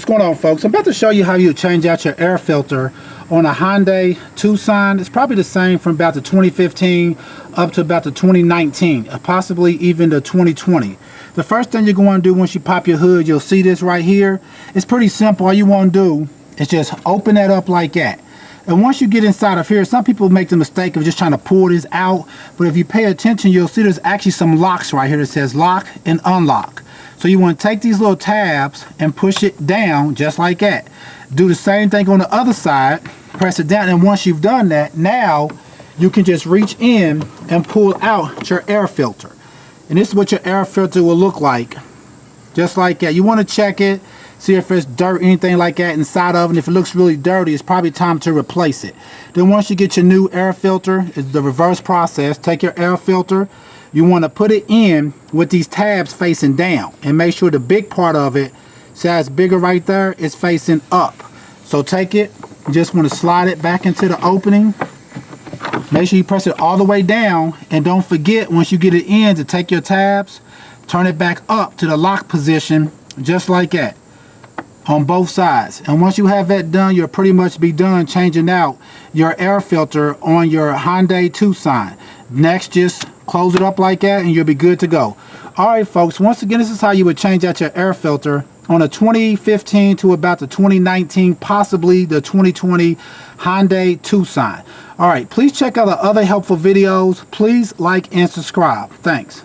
What's going on, folks? I'm about to show you how you change out your air filter on a Hyundai Tucson. It's probably the same from about the 2015 up to about the 2019, possibly even the 2020. The first thing you're going to do once you pop your hood, you'll see this right here. It's pretty simple. All you want to do is just open that up like that. And once you get inside of here, some people make the mistake of just trying to pull this out. But if you pay attention, you'll see there's actually some locks right here that says lock and unlock. So you want to take these little tabs and push it down just like that. Do the same thing on the other side. Press it down, and once you've done that, now you can just reach in and pull out your air filter. And this is what your air filter will look like. Just like that. You want to check it, see if there's dirt, anything like that inside of it. And if it looks really dirty, it's probably time to replace it. Then once you get your new air filter, it's the reverse process. Take your air filter. You want to put it in with these tabs facing down, and make sure the big part of it, see how it's bigger right there, is facing up. So take it, you just want to slide it back into the opening. Make sure you press it all the way down, and don't forget once you get it in to take your tabs, turn it back up to the lock position just like that on both sides. And once you have that done, you'll pretty much be done changing out your air filter on your Hyundai Tucson. Next, just close it up like that and you'll be good to go. Alright folks, once again, this is how you would change out your air filter on a 2015 to about the 2019, possibly the 2020 Hyundai Tucson. Alright, please check out the other helpful videos. Please like and subscribe. Thanks.